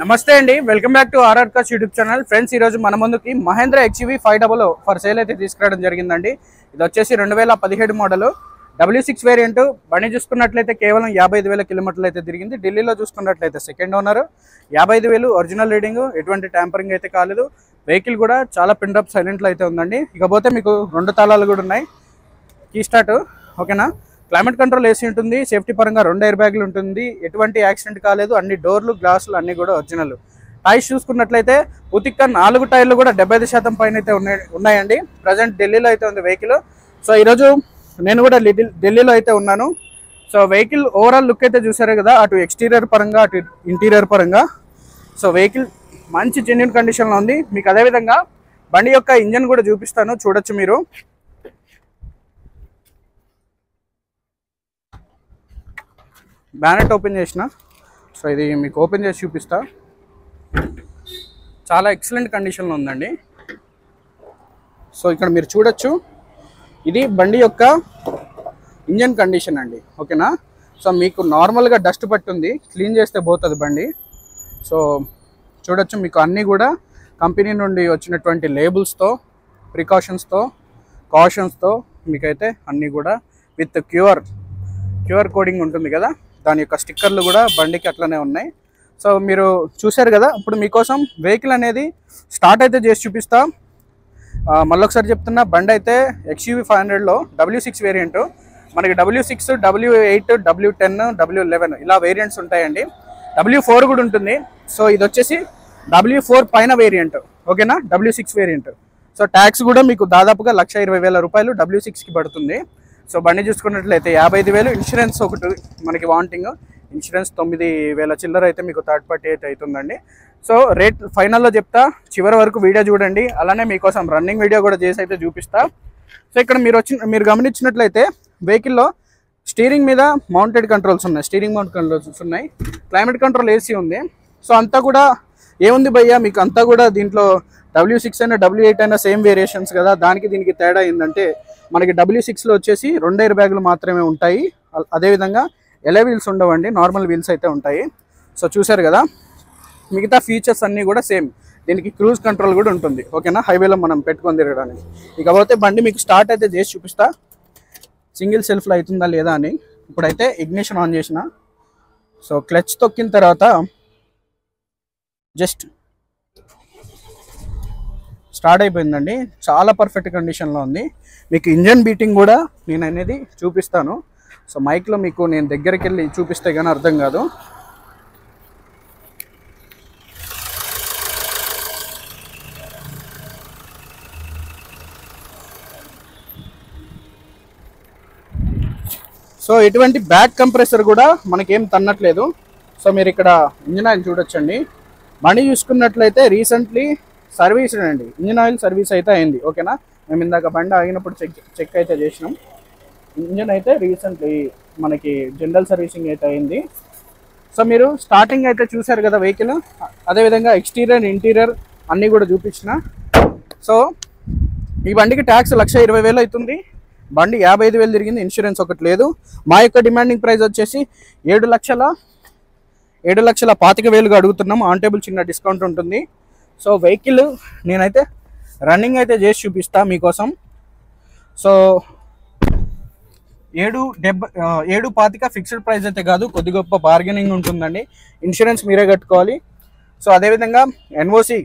నమస్తే అండి, welcome back to RR cars YouTube channel. Friends, ఈ రోజు మన ముందుకి మహేంద్ర XUV 500 ఫర్ సేల్ అయితే తీసుకురావడం జరిగిందండి. ఇది వచ్చేసి 2017 మోడల్ W6 వేరియంట్. బండి చూసుకున్నట్లయితే కేవలం 55,000 కిలోమీటర్లు అయితే తిరిగింది. ఢిల్లీలో చూసుకున్నట్లయితే సెకండ్ ఓనర్, 55,000 ఒరిజినల్ రీడింగ్, ఎటువంటి ట్యాంపరింగ్ అయితే కాలేదు. వెహికల్ కూడా చాలా పిన్అప్ సైలెంట్లో అయితే ఉందండి. ఇకపోతే మీకు 2 తాళాలు కూడా ఉన్నాయి, కీ స్టార్ట్, ఓకేనా. క్లైమేట్ కంట్రోల్ ఏసీ ఉంటుంది, సేఫ్టీ పరంగా 2 ఎయిర్ బ్యాగులు ఉంటుంది, ఎటువంటి యాక్సిడెంట్ కాలేదు, అన్ని డోర్లు గ్లాసులు అన్ని కూడా ఒరిజినల్. టైర్స్ చూసుకున్నట్లయితే ఉతిక్క 4 టైర్లు కూడా 75% పైన అయితే ఉన్నాయండి. ప్రజెంట్ ఢిల్లీలో అయితే ఉంది వెహికల్. సో ఈరోజు నేను కూడా ఢిల్లీలో అయితే ఉన్నాను. సో వెహికల్ ఓవరాల్ లుక్ అయితే చూసారే కదా, అటు ఎక్స్టీరియర్ పరంగా అటు ఇంటీరియర్ పరంగా. సో వెహికల్ మంచి జెన్యూన్ కండిషన్లో ఉంది. మీకు అదేవిధంగా బండి యొక్క ఇంజన్ కూడా చూపిస్తాను, చూడొచ్చు మీరు. బ్యానెట్ ఓపెన్ చేసిన, సో ఇది మీకు ఓపెన్ చేసి చూపిస్తా. చాలా ఎక్సలెంట్ కండిషన్లో ఉందండి. సో ఇక్కడ మీరు చూడొచ్చు, ఇది బండి యొక్క ఇంజన్ కండిషన్ అండి, ఓకేనా. సో మీకు నార్మల్గా డస్ట్ పట్టుంది, క్లీన్ చేస్తే పోతుంది బండి. సో చూడొచ్చు, మీకు అన్నీ కూడా కంపెనీ నుండి వచ్చినటువంటి లేబుల్స్తో, ప్రికాషన్స్తో, కాషన్స్తో మీకైతే అన్నీ కూడా విత్ క్యూఆర్ కోడింగ్ ఉంటుంది కదా, దాని యొక్క స్టిక్కర్లు కూడా బండికి అట్లనే ఉన్నాయి. సో మీరు చూశారు కదా. ఇప్పుడు మీకోసం వెహికల్ అనేది స్టార్ట్ అయితే చేసి చూపిస్తా. మళ్ళొకసారి చెప్తున్నా, బండి అయితే XUV 500లో W6 వేరియంట్. మనకి W6, W8, W10, W11 ఇలా వేరియంట్స్ ఉంటాయండి. W4 కూడా ఉంటుంది. సో ఇది వచ్చేసి W4 పైన వేరియంట్, ఓకేనా, W6 వేరియంట్. సో ట్యాక్స్ కూడా మీకు దాదాపుగా 1,20,000 రూపాయలు W6కి పడుతుంది. సో బండి చూసుకున్నట్లయితే 55,000, ఇన్సూరెన్స్ ఒకటి మనకి వాంటింగ్, ఇన్సూరెన్స్ 9,000 చిల్లర అయితే మీకు థర్డ్ పార్టీ అయితే అవుతుందండి. సో రేట్ ఫైనల్లో చెప్తా, చివరి వరకు వీడియో చూడండి. అలానే మీకోసం రన్నింగ్ వీడియో కూడా చేసి అయితే చూపిస్తా. సో ఇక్కడ మీరు గమనించినట్లయితే వెహికల్లో స్టీరింగ్ మీద మౌంటెడ్ కంట్రోల్స్ ఉన్నాయి, స్టీరింగ్ మౌంట్ కంట్రోల్స్ ఉన్నాయి, క్లైమేట్ కంట్రోల్ ఏసీ ఉంది. సో అంతా కూడా ఏముంది భయ్యా, మీకు అంతా కూడా దీంట్లో W6 అయినా W8 అయినా సేమ్ వేరియేషన్స్ కదా. దానికి దీనికి తేడా ఏంటంటే, మనకి W6లో వచ్చేసి 2 ఎయిర్ బ్యాగులు మాత్రమే ఉంటాయి. అదేవిధంగా ఎలా వీల్స్ ఉండవండి, నార్మల్ వీల్స్ అయితే ఉంటాయి. సో చూసారు కదా, మిగతా ఫీచర్స్ అన్నీ కూడా సేమ్. దీనికి క్రూజ్ కంట్రోల్ కూడా ఉంటుంది, ఓకేనా, హైవేలో మనం పెట్టుకొని తిరగడానికి. ఇకపోతే బండి మీకు స్టార్ట్ అయితే చేసి చూపిస్తా, సింగిల్ సెల్ఫ్లో అవుతుందా లేదా అని. ఇప్పుడైతే ఇగ్నిషన్ ఆన్ చేసిన, సో క్లచ్ తొక్కిన తర్వాత జస్ట్ స్టార్ట్ అయిపోయిందండి. చాలా పర్ఫెక్ట్ కండిషన్లో ఉంది. మీకు ఇంజన్ బీటింగ్ కూడా నేను అనేది చూపిస్తాను. సో మైక్లో మీకు నేను దగ్గరికి వెళ్ళి చూపిస్తే కానీ అర్థం కాదు. సో ఎటువంటి బ్యాక్ కంప్రెసర్ కూడా మనకేం తన్నట్లేదు. సో మీరు ఇక్కడ ఇంజన్ ఆయిల్ చూడొచ్చండి. బండి చూసుకున్నట్లయితే రీసెంట్లీ సర్వీస్ అండి, ఇంజన్ ఆయిల్ సర్వీస్ అయితే అయింది, ఓకేనా. మేము ఇందాక బండి ఆగినప్పుడు చెక్ అయితే చేసినాం. ఇంజన్ అయితే రీసెంట్లీ మనకి జనరల్ సర్వీసింగ్ అయితే అయింది. సో మీరు స్టార్టింగ్ అయితే చూసారు కదా వెహికల్, అదేవిధంగా ఎక్స్టీరియర్ ఇంటీరియర్ అన్నీ కూడా చూపించిన. సో ఈ బండికి ట్యాక్స్ 1,20,000 అవుతుంది. బండి 55,000 తిరిగింది, ఇన్సూరెన్స్ ఒకటి లేదు. మా యొక్క డిమాండింగ్ ప్రైస్ వచ్చేసి 7,25,000 అడుగుతున్నాం. ఆన్ టేబుల్ చిన్న డిస్కౌంట్ ఉంటుంది. సో వెహికల్ నేనైతే రన్నింగ్ అయితే చేసి చూపిస్తా మీకోసం. సో 7,25,000 ఫిక్స్డ్ ప్రైస్ అయితే కాదు, కొద్ది గొప్ప బార్గెనింగ్ ఉంటుందండి. ఇన్సూరెన్స్ మీరే కట్టుకోవాలి. సో అదేవిధంగా ఎన్ఓసి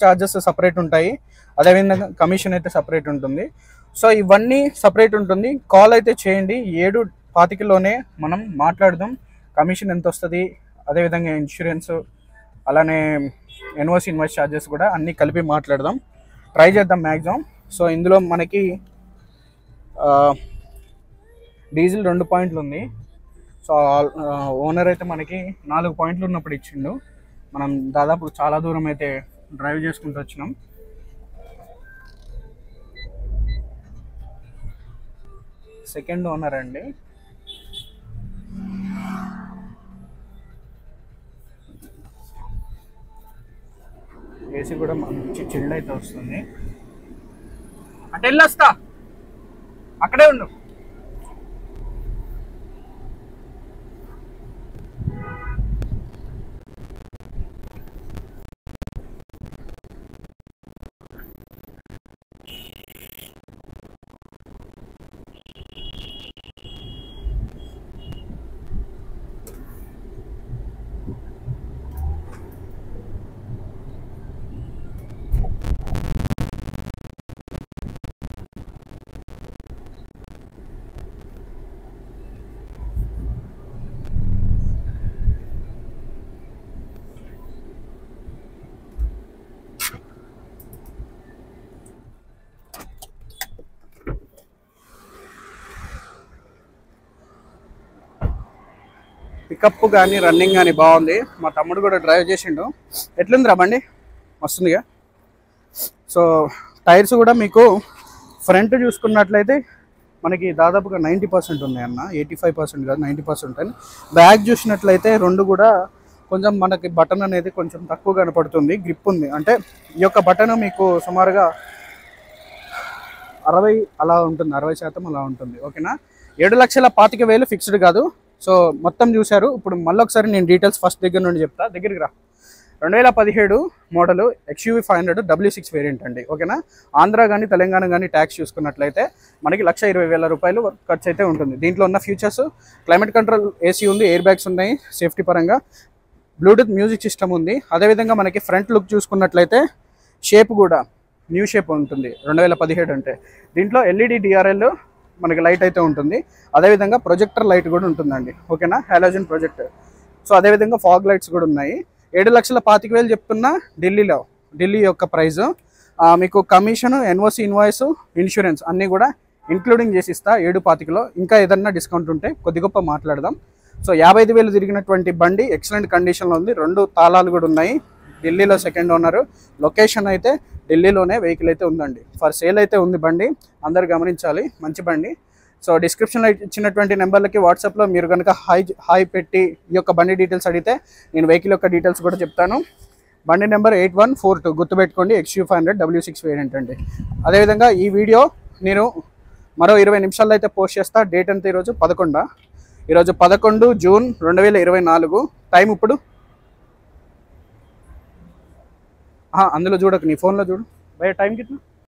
ఛార్జెస్ సపరేట్ ఉంటాయి, అదేవిధంగా కమిషన్ అయితే సపరేట్ ఉంటుంది. సో ఇవన్నీ సపరేట్ ఉంటుంది. కాల్ అయితే చేయండి, 7,25,000లోనే మనం మాట్లాడదాం. కమిషన్ ఎంత వస్తుంది, అదేవిధంగా ఇన్సూరెన్స్, అలానే ఎన్ఓసి ఇన్వాయిస్ ఛార్జెస్ కూడా అన్నీ కలిపి మాట్లాడదాం, ట్రై చేద్దాం మ్యాక్సిమం. సో ఇందులో మనకి డీజిల్ 2 పాయింట్లు ఉంది. సో ఓనర్ అయితే మనకి 4 పాయింట్లు ఉన్నప్పుడు ఇచ్చిండు. మనం దాదాపు చాలా దూరం అయితే డ్రైవ్ చేసుకుంటూ వచ్చినాం. సెకండ్ ఓనర్ అండి. ఏసీ కూడా మంచి చిల్డ్ అయితే వస్తుంది. అంటే వెళ్ళొస్తా, అక్కడే ఉండు. పికప్ కానీ రన్నింగ్ కానీ బాగుంది. మా తమ్ముడు కూడా డ్రైవ్ చేసిండు. ఎట్లుందిరా బండి? మస్తుందిగా. సో టైర్స్ కూడా మీకు ఫ్రంట్ చూసుకున్నట్లయితే మనకి దాదాపుగా 90% ఉన్నాయన్న, 85% కాదు 90% అని. బ్యాక్ చూసినట్లయితే రెండు కూడా కొంచెం మనకి బటన్ అనేది కొంచెం తక్కువ కనపడుతుంది, గ్రిప్ ఉంది. అంటే ఈ యొక్క బటన్ మీకు సుమారుగా 60 అలా ఉంటుంది, 60% అలా ఉంటుంది. ఓకేనా. 7,25,000 ఫిక్స్డ్ కాదు. సో మొత్తం చూశారు. ఇప్పుడు మళ్ళీ ఒకసారి నేను డీటెయిల్స్ ఫస్ట్ దగ్గర నుండి చెప్తా. దగ్గరికి రా. 2017 మోడలు XUV 500 W6 వేరియంట్ అండి. ఓకేనా. ఆంధ్ర కానీ తెలంగాణ కానీ ట్యాక్స్ చూసుకున్నట్లయితే మనకి 1,20,000 రూపాయలు ఖర్చు అయితే ఉంటుంది. దీంట్లో ఉన్న ఫీచర్స్ క్లైమేట్ కంట్రోల్ AC ఉంది, ఎయిర్ బ్యాగ్స్ ఉన్నాయి సేఫ్టీ పరంగా, బ్లూటూత్ మ్యూజిక్ సిస్టమ్ ఉంది. అదేవిధంగా మనకి ఫ్రంట్ లుక్ చూసుకున్నట్లయితే షేప్ కూడా న్యూ షేప్ ఉంటుంది 2017 అంటే. దీంట్లో LED DRL మనకి లైట్ అయితే ఉంటుంది. అదేవిధంగా ప్రొజెక్టర్ లైట్ కూడా ఉంటుందండి. ఓకేనా. Halogen projector. సో అదేవిధంగా ఫాగ్ లైట్స్ కూడా ఉన్నాయి. 7,25,000 చెప్తున్నా ఢిల్లీ యొక్క ప్రైస్. మీకు కమిషన్, NOC ఇన్వాయిస్, ఇన్సూరెన్స్ అన్నీ కూడా ఇంక్లూడింగ్ చేసి ఇస్తా 7,25,000లో. ఇంకా ఏదన్నా డిస్కౌంట్ ఉంటే కొద్ది గొప్ప మాట్లాడదాం. సో 55,000 తిరిగినటువంటి బండి ఎక్సలెంట్ కండిషన్లో ఉంది. 2 తాళాలు కూడా ఉన్నాయి. ఢిల్లీలో సెకండ్ ఓనర్. లొకేషన్ అయితే ఢిల్లీలోనే వెహికల్ అయితే ఉందండి. ఫర్ సేల్ అయితే ఉంది బండి, అందరు గమనించాలి. మంచి బండి. సో డిస్క్రిప్షన్లో ఇచ్చినటువంటి నెంబర్లకి వాట్సాప్లో మీరు కనుక హాయ్ పెట్టి ఈ యొక్క బండి డీటెయిల్స్ అడిగితే నేను వెహికల్ యొక్క డీటెయిల్స్ కూడా చెప్తాను. బండి నెంబర్ 8142 గుర్తుపెట్టుకోండి. XUV 500 W6 వేరియంట్ అండి. అదేవిధంగా ఈ వీడియో నేను మరో 20 నిమిషాల్లో అయితే పోస్ట్ చేస్తా. డేట్ అంతా ఈరోజు 11. ఈరోజు 11 జూన్ 2024. టైం ఇప్పుడు అందులో చూడకు, నీ ఫోన్లో చూడు. భయ టైం కిतना